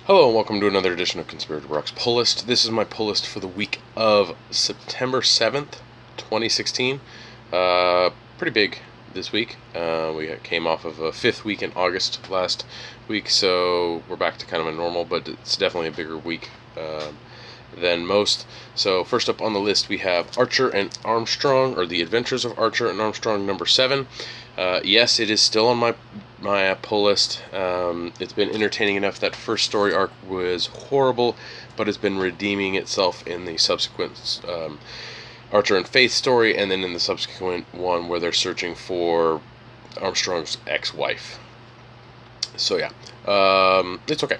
Hello and welcome to another edition of Conspirator Brock's Pull List. This is my pull list for the week of September 7th, 2016. Pretty big this week. We came off of a fifth week in August last week, so we're back to kind of a normal, but it's definitely a bigger week than most. So first up on the list we have Archer and Armstrong, or The Adventures of Archer and Armstrong number 7. Yes, it is still on my pull list. It's been entertaining enough. That first story arc was horrible, but it's been redeeming itself in the subsequent Archer and Faith story, and then in the subsequent one where they're searching for Armstrong's ex-wife. So yeah, it's okay.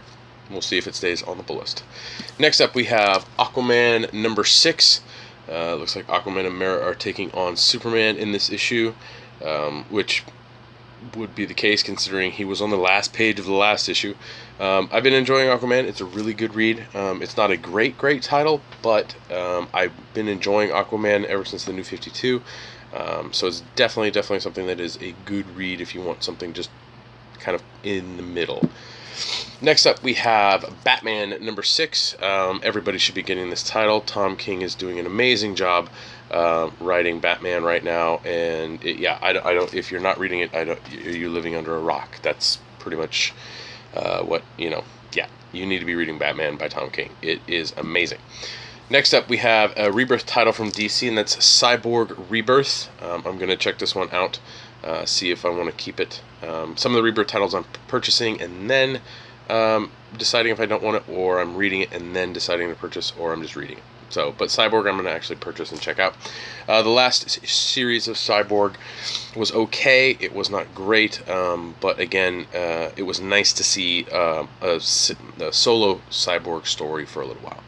We'll see if it stays on the pull list. Next up we have Aquaman number 6. Looks like Aquaman and Mera are taking on Superman in this issue, which would be the case considering he was on the last page of the last issue. I've been enjoying Aquaman. It's a really good read. It's not a great title, but I've been enjoying Aquaman ever since the New 52. So it's definitely something that is a good read if you want something just kind of in the middle. Next up we have Batman number 6. Everybody should be getting this title. Tom King is doing an amazing job writing Batman right now, and I don't. If you're not reading it, you're living under a rock. That's pretty much what you know. Yeah, you need to be reading Batman by Tom King. It is amazing. Next up we have a Rebirth title from DC, and that's Cyborg Rebirth. I'm gonna check this one out. See if I want to keep it. Some of the Rebirth titles I'm purchasing and then deciding if I don't want it, or I'm reading it and then deciding to purchase, or I'm just reading it. So, but Cyborg I'm going to actually purchase and check out. The last series of Cyborg was okay. It was not great, but again, it was nice to see a solo Cyborg story for a little while.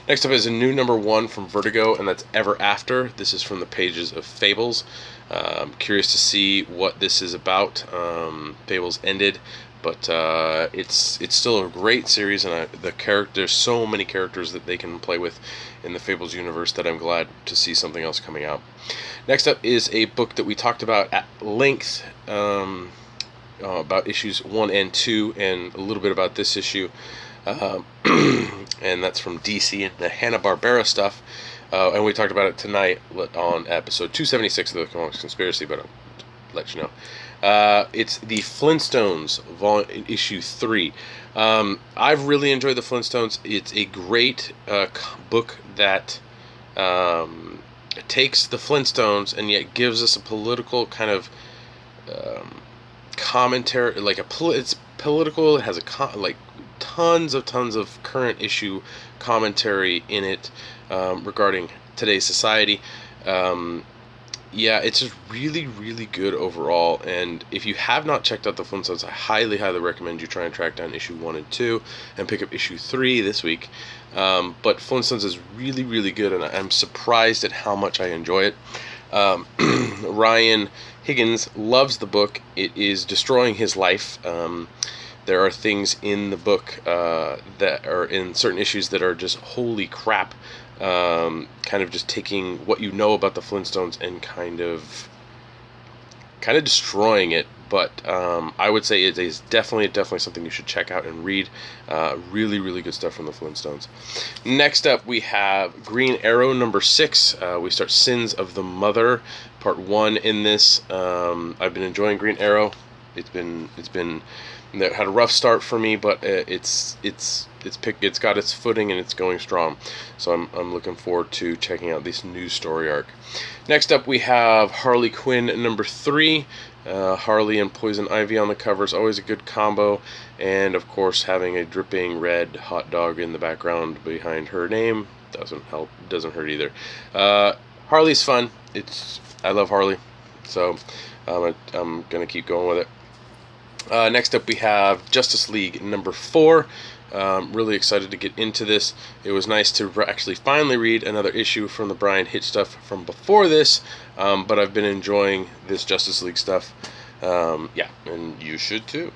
Next up is a new number 1 from Vertigo, and that's Ever After. This is from the pages of Fables. I'm curious to see what this is about. Fables ended, but it's still a great series, and there's so many characters that they can play with in the Fables universe that I'm glad to see something else coming out. Next up is a book that we talked about at length, about issues 1 and 2, and a little bit about this issue. And that's from DC and the Hanna-Barbera stuff. And we talked about it tonight on episode 276 of the Comics Conspiracy, but I'll let you know. It's the Flintstones, issue 3. I've really enjoyed the Flintstones. It's a great book that takes the Flintstones and yet gives us a political kind of commentary. It's political. It has tons of current issue commentary in it regarding today's society. It's just really good overall, and if you have not checked out the Flintstones, I highly recommend you try and track down issue 1 and 2 and pick up issue 3 this week. But Flintstones is really good, and I'm surprised at how much I enjoy it. Ryan Higgins loves the book. It is destroying his life. There are things in the book that are in certain issues that are just holy crap. Kind of just taking what you know about the Flintstones and kind of destroying it. But I would say it is definitely something you should check out and read. Really good stuff from the Flintstones. Next up we have Green Arrow number 6. We start Sins of the Mother, part 1 in this. I've been enjoying Green Arrow. It had a rough start for me, but it's got its footing and it's going strong. So I'm looking forward to checking out this new story arc. Next up we have Harley Quinn number 3. Harley and Poison Ivy on the cover is always a good combo, and of course having a dripping red hot dog in the background behind her name doesn't hurt either. Harley's fun. I love Harley, so I'm gonna keep going with it. Next up we have Justice League number 4. Really excited to get into this. It was nice to actually finally read another issue from the Brian Hitch stuff from before this, but I've been enjoying this Justice League stuff. And you should too.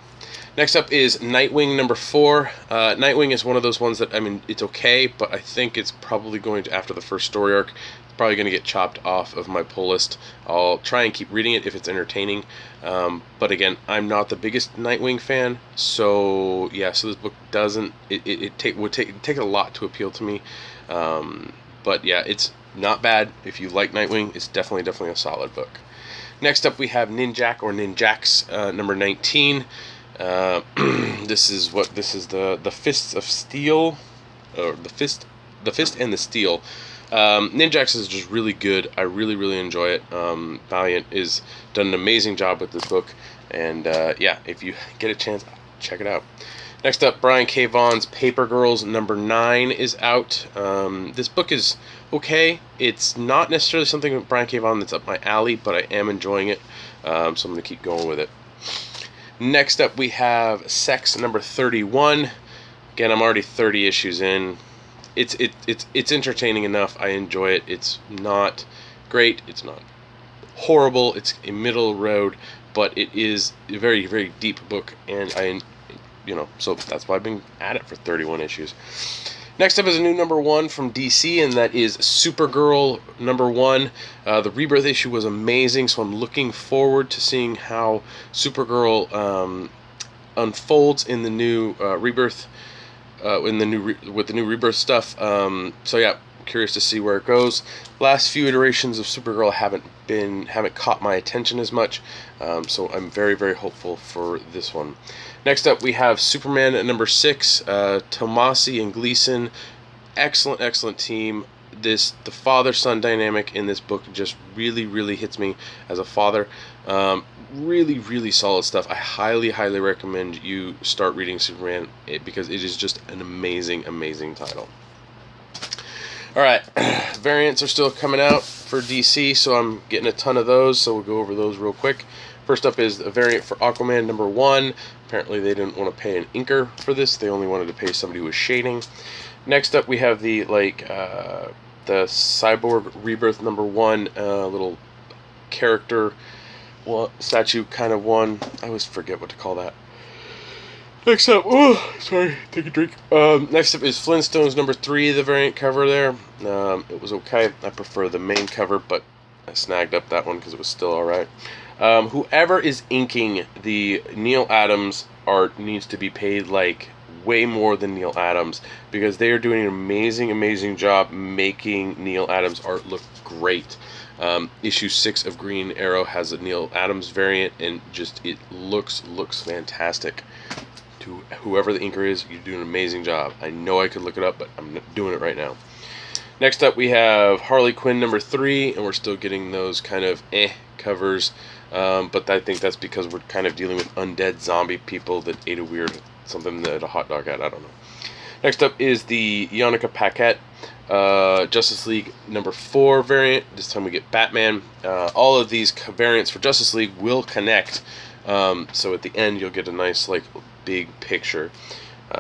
Next up is Nightwing number 4. Nightwing is one of those ones that, I mean, it's okay, but I think it's probably going to, after the first story arc, it's probably going to get chopped off of my pull list. I'll try and keep reading it if it's entertaining. But again, I'm not the biggest Nightwing fan, so yeah, so this book doesn't, it would take a lot to appeal to me. But yeah, it's not bad. If you like Nightwing, it's definitely a solid book. Next up we have Ninjak or Ninjaks number 19. This is the Fists of Steel, or the Fist and the Steel. Ninjaks is just really good. I really enjoy it. Valiant is done an amazing job with this book, and yeah, if you get a chance, check it out. Next up, Brian K. Vaughan's Paper Girls number 9 is out. This book is okay. It's not necessarily something with Brian K. Vaughan that's up my alley, but I am enjoying it, so I'm going to keep going with it. Next up, we have Sex number 31. Again, I'm already 30 issues in. It's entertaining enough. I enjoy it. It's not great. It's not horrible. It's a middle road, but it is a very deep book, and so that's why I've been at it for 31 issues. Next up is a new number 1 from DC, and that is Supergirl number 1. The Rebirth issue was amazing, so I'm looking forward to seeing how Supergirl unfolds in the new Rebirth, with the new Rebirth stuff. So yeah, curious to see where it goes. Last few iterations of Supergirl haven't caught my attention as much, so I'm very hopeful for this one. Next up, we have Superman at number 6. Tomasi and Gleason, excellent team. The father-son dynamic in this book just really hits me as a father. Really solid stuff. I highly recommend you start reading Superman, because it is just an amazing title. Alright, variants are still coming out for DC, so I'm getting a ton of those, so we'll go over those real quick. First up is a variant for Aquaman number 1. Apparently they didn't want to pay an inker for this, they only wanted to pay somebody who was shading. Next up we have the Cyborg Rebirth number 1, little character statue kind of one. I always forget what to call that. Next up, take a drink. Next up is Flintstones number 3, the variant cover there. It was okay. I prefer the main cover, but I snagged up that one because it was still alright. Whoever is inking the Neil Adams art needs to be paid like way more than Neil Adams, because they are doing an amazing job making Neil Adams art look great. Issue 6 of Green Arrow has a Neil Adams variant, and just it looks fantastic. To whoever the inker is, you do an amazing job. I know I could look it up, but I'm not doing it right now. Next up we have Harley Quinn number 3, and we're still getting those kind of covers, but I think that's because we're kind of dealing with undead zombie people that ate something that a hot dog had. I don't know. Next up is the Yannicka Paquette Justice League number 4 variant. This time we get Batman. All of these variants for Justice League will connect, so at the end you'll get a nice big picture.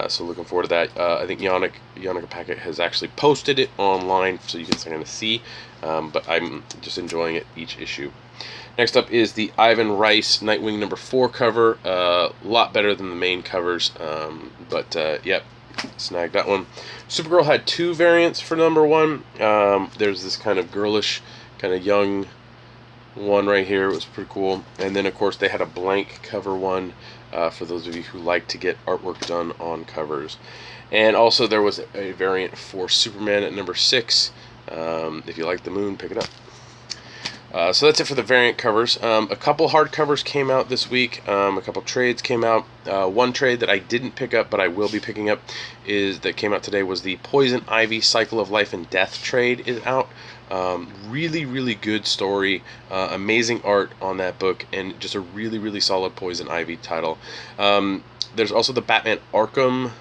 So looking forward to that. I think Yannicka Paquette has actually posted it online, so you can kind of see, but I'm just enjoying it each issue. Next up is the Ivan Rice Nightwing number 4 cover. A lot better than the main covers, but yep, snagged that one. Supergirl had 2 variants for number 1. There's this kind of girlish, kind of young one right here. It was pretty cool. And then of course they had a blank cover one, for those of you who like to get artwork done on covers. And also there was a variant for Superman at number 6. If you like the moon, pick it up. So that's it for the variant covers. A couple hardcovers came out this week. A couple trades came out. One trade that I didn't pick up, but I will be picking up, that came out today, was the Poison Ivy Cycle of Life and Death trade is out. Really good story, amazing art on that book, and just a really solid Poison Ivy title. There's also the Batman Arkham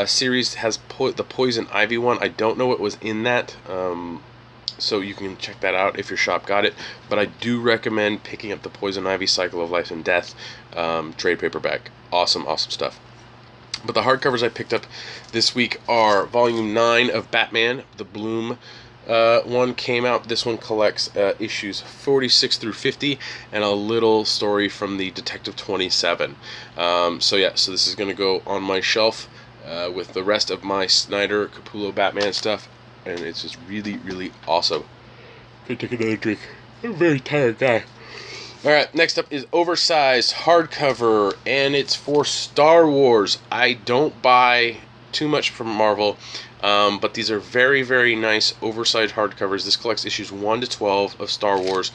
series, has the Poison Ivy one. I don't know what was in that, so you can check that out if your shop got it, but I do recommend picking up the Poison Ivy Cycle of Life and Death trade paperback. Awesome stuff. But the hardcovers I picked up this week are Volume 9 of Batman, the Bloom one came out. This one collects issues 46 through 50 and a little story from the Detective 27. So this is going to go on my shelf with the rest of my Snyder Capullo Batman stuff, and it's just really, really awesome. Gonna take another drink. I'm a very tired guy. Alright, next up is oversized hardcover, and it's for Star Wars. I don't buy too much from Marvel, but these are very, very nice oversized hardcovers. This collects issues 1 to 12 of Star Wars,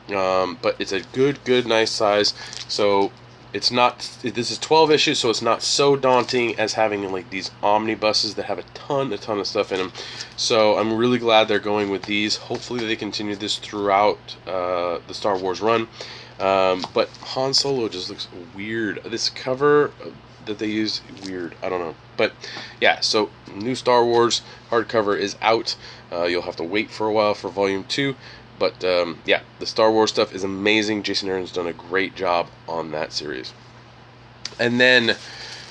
but it's a good, nice size. So it's not, this is 12 issues, so it's not so daunting as having like these omnibuses that have a ton of stuff in them. So I'm really glad they're going with these. Hopefully they continue this throughout the Star Wars run. But Han Solo just looks weird. This cover that they use, weird. I don't know. But yeah, so new Star Wars hardcover is out. You'll have to wait for a while for Volume 2. But yeah, the Star Wars stuff is amazing. Jason Aaron's done a great job on that series. And then,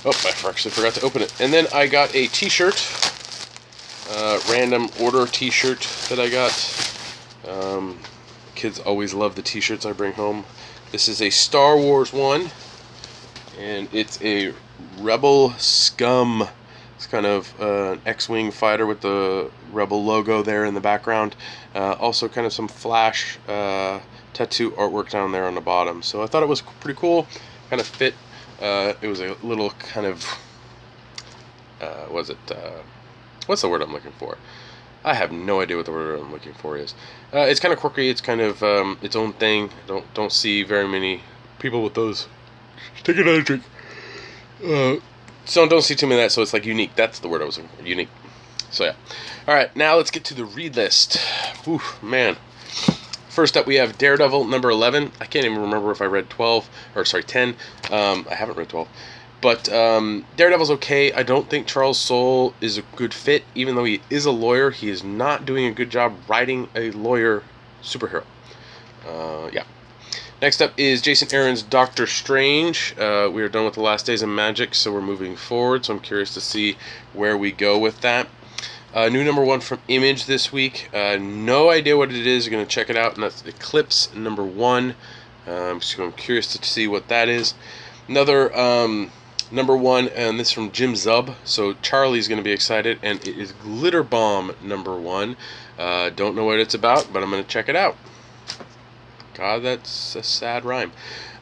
I actually forgot to open it. And then I got a t-shirt, random order t-shirt that I got. Kids always love the t-shirts I bring home. This is a Star Wars one, and it's a Rebel Scum. It's kind of an X-Wing fighter with the Rebel logo there in the background. Also kind of some Flash tattoo artwork down there on the bottom. So I thought it was pretty cool. Kind of fit. It was a little kind of... what's the word I'm looking for? I have no idea what the word I'm looking for is. It's kind of quirky. It's kind of its own thing. Don't see very many people with those. Take another drink. So don't see too many of that, so it's like unique. That's the word I was looking for, unique. So yeah. Alright, now let's get to the read list. Whew, man. First up we have Daredevil number 11. I can't even remember if I read 10. I haven't read 12. But Daredevil's okay. I don't think Charles Soule is a good fit. Even though he is a lawyer, he is not doing a good job writing a lawyer superhero. Yeah. Next up is Jason Aaron's Doctor Strange. We are done with the last days of Magic, so we're moving forward. So I'm curious to see where we go with that. New number 1 from Image this week. No idea what it is. I'm going to check it out, and that's Eclipse number 1. So I'm curious to see what that is. Another number 1, and this from Jim Zub. So Charlie's going to be excited, and it is Glitter Bomb number 1. Don't know what it's about, but I'm going to check it out. God, that's a sad rhyme.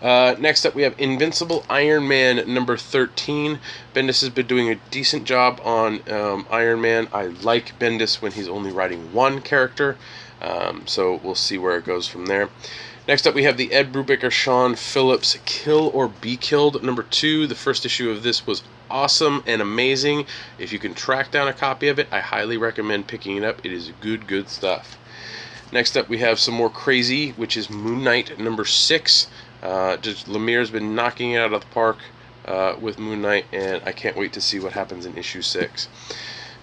Next up, we have Invincible Iron Man number 13. Bendis has been doing a decent job on Iron Man. I like Bendis when he's only writing one character, so we'll see where it goes from there. Next up, we have the Ed Brubaker, Sean Phillips Kill or Be Killed number 2. The first issue of this was awesome and amazing. If you can track down a copy of it, I highly recommend picking it up. It is good stuff. Next up, we have some more crazy, which is Moon Knight number 6. Lemire's been knocking it out of the park with Moon Knight, and I can't wait to see what happens in issue 6.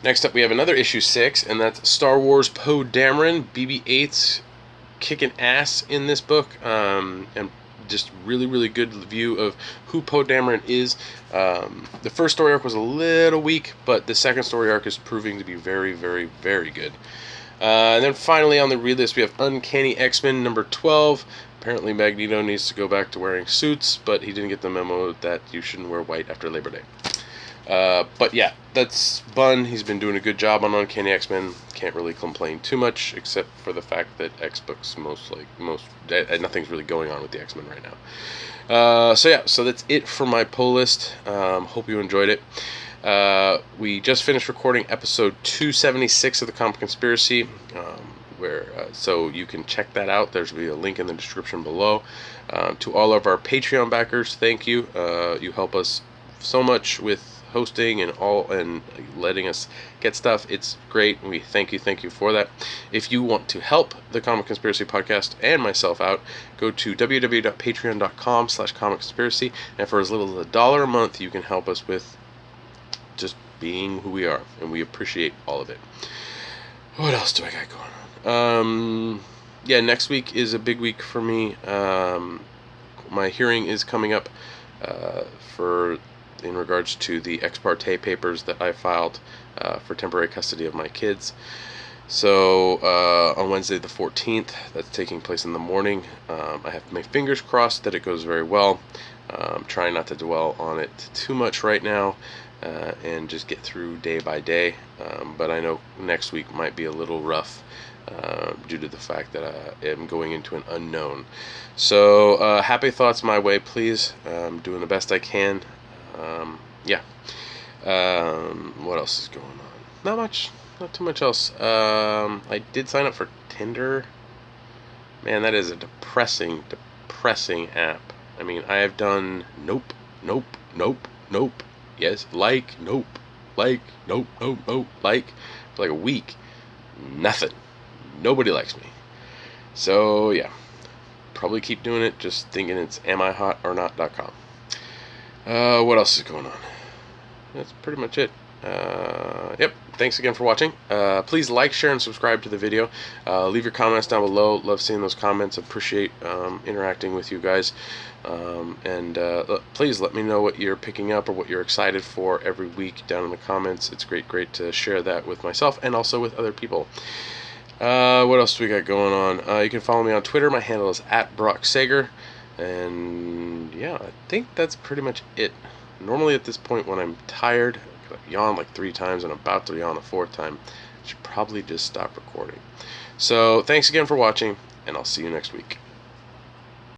Next up, we have another issue 6, and that's Star Wars Poe Dameron, BB-8's kicking ass in this book, and just really good view of who Poe Dameron is. The first story arc was a little weak, but the second story arc is proving to be very good. And then finally on the read list, we have Uncanny X-Men number 12. Apparently Magneto needs to go back to wearing suits, but he didn't get the memo that you shouldn't wear white after Labor Day. But yeah, that's Bunn. He's been doing a good job on Uncanny X-Men. Can't really complain too much, except for the fact that X-Books nothing's really going on with the X-Men right now. So that's it for my pull list. Hope you enjoyed it. We just finished recording episode 276 of the Comic Conspiracy, so you can check that out. There's be a link in the description below. To all of our Patreon backers, thank you. You help us so much with hosting and letting us get stuff. It's great, and we thank you for that. If you want to help the Comic Conspiracy podcast and myself out, go to www.patreon.com/comicconspiracy, and for as little as $1 a month, you can help us with just being who we are, and we appreciate all of it. What else do I got going on? Yeah, next week is a big week for me. My hearing is coming up in regards to the ex parte papers that I filed for temporary custody of my kids. So on Wednesday the 14th, that's taking place in the morning. I have my fingers crossed that it goes very well. I'm trying not to dwell on it too much right now and just get through day by day. But I know next week might be a little rough due to the fact that I am going into an unknown. So happy thoughts my way, please. I'm doing the best I can. Yeah. What else is going on? Not much. Not too much else. I did sign up for Tinder. Man, that is a depressing app. I mean, I have done nope, yes, nope, like, for like a week. Nothing. Nobody likes me. So, yeah. Probably keep doing it, just thinking it's amihotornot.com. What else is going on? That's pretty much it. Yep. Thanks again for watching. Please like, share, and subscribe to the video. Leave your comments down below. Love seeing those comments. Appreciate interacting with you guys. Please let me know what you're picking up or what you're excited for every week down in the comments. It's great to share that with myself and also with other people. What else do we got going on? You can follow me on Twitter. My handle is @BrockSager. And yeah, I think that's pretty much it. Normally at this point when I'm tired, I've yawned like 3 times and I'm about to yawn a 4th time, I should probably just stop recording. So thanks again for watching, and I'll see you next week.